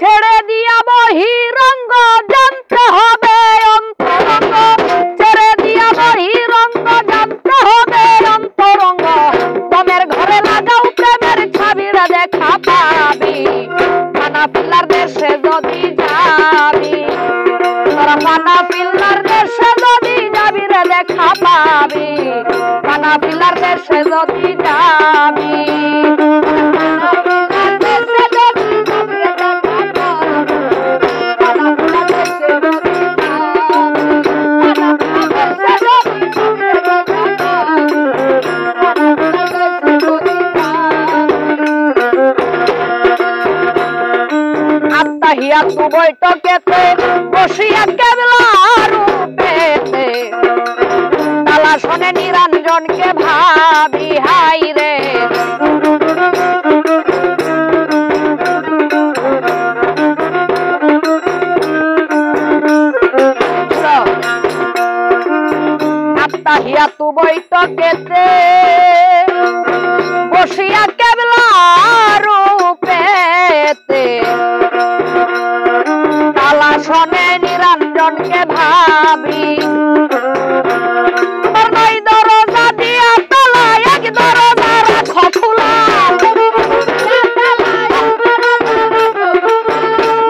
ছেড়ে দিয়া বহিরঙ্গ জানতে হবে অন্তরঙ্গ, ছেড়ে দিয়া বহিরঙ্গ জানতে হবে অন্তরঙ্গ। দমের ঘরে লাগাও প্রেমের ছবির দেখা পাবি, কানাফিল্লার দেশে যদি যাবি, তোরা কানাফিল্লার দেশে যদি যাবি রে দেখা পাবি, কানাফিল্লার দেশে যদি যাবি। আত্মাহিয়া তু বৈঠকেতে বসিয়া কেবলা রূপেতে, তালা শোনে নিরঞ্জনকে ভাবি হাই রে। আত্মাহিয়া তু বৈঠকেতে বসিয়া কেবলা রূপেতে, তালা শোনে নিরঞ্জনকে ভাবি। নয় দরজা দিয়া তালা এক দরজা রাখো খোলা,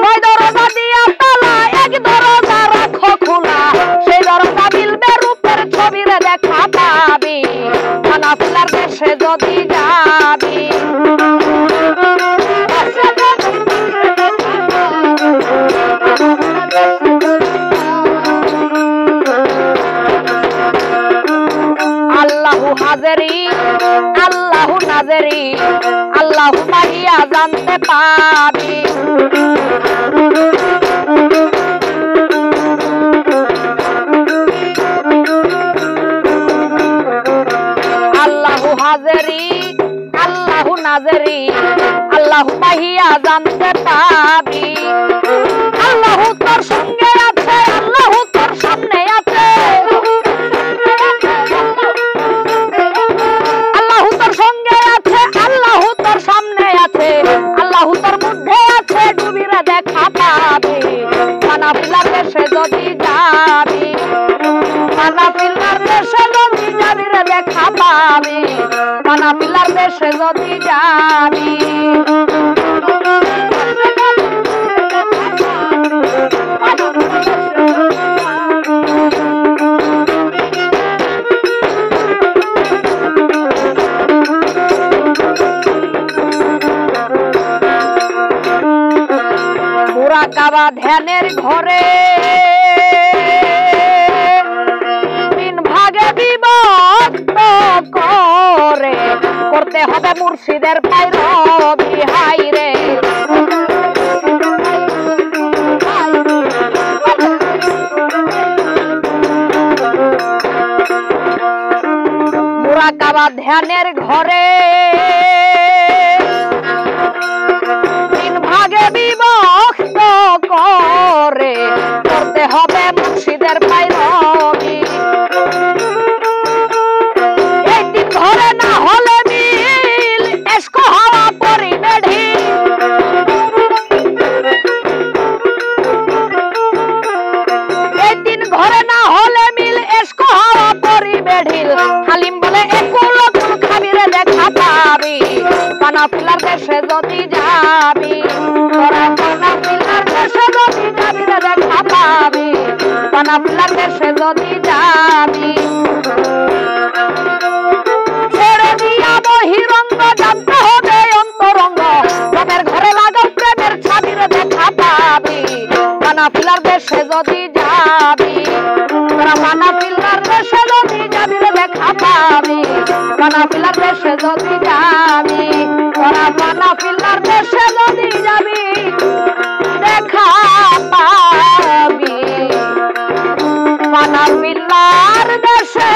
নয় দরজা দিয়া তালা এক দরজা রাখো খোলা, সেই দরজা মিলবে রূপের ছবিরে দেখা পাবি, কানাফিল্লার দেশে যদি যাবি। আল্লাহু হাজেরি আল্লাহু নাজেরি, আল্লাহু মাহিয়া জানতে পাবি। আল্লাহু হাজেরি আল্লাহু নাজেরি, আল্লাহু মাহিয়া জানতে পাবি। আল্লাহু তোর সঙ্গে আছে, আল্লাহু তোর সামনে আছে, আল্লাহু তোর সঙ্গে আছে, আল্লাহু তোর সামনে আছে, আল্লাহু তোর মধ্যে আছে, ডুবিরে দেখা পাবি, কানাফিল্লার দেশে যদি যাবি, কানাফিল্লার দেশে যদি যাবি রে দেখা পাবি, কানাফিল্লার দেশে যদি যাবি। মুরাকাবা ধ্যানের ঘরে তিন ভাগে বিভক্ত করে, করতে হবে মুর্শিদের পায়রবি হাই রে। মুরাকাবা ধ্যানের ঘরে তিন ভাগে বিভক্ত করে, করতে হবে মুর্শিদের পায়রবি। এই তিন ঘরে না হলে মিল এস্ক হওয়া পরিবে ঢিল, এই তিন ঘরে না হলে মিল এস্ক হওয়া পরিবে ঢিল। হালিম বলে একুল কুল খাবিরে দেখা পাবি, কানাফিল্লার দেশে যদি যাবি, তোরা কানাফিল্লার দেশে যদি যাবি রে দেখা পাবি, কানাফিল্লার দেশে যদি যাবি। ছেড়ে দিয়া বহিরঙ্গ জানতে হবে অন্তরঙ্গ, দমের ঘরে লাগাও প্রেমের ছবি রে দেখা পাবি, কানাফিল্লার দেশে যদি যাবি, তোরা কানাফিল্লার দেশে যদি যাবি রে দেখা পাবি, কানাফিল্লার দেশে যদি যাবি, তোরা কানাফিল্লার দেশে যদি যাবি দেখা পাবি, কানাফিল্লার দেশে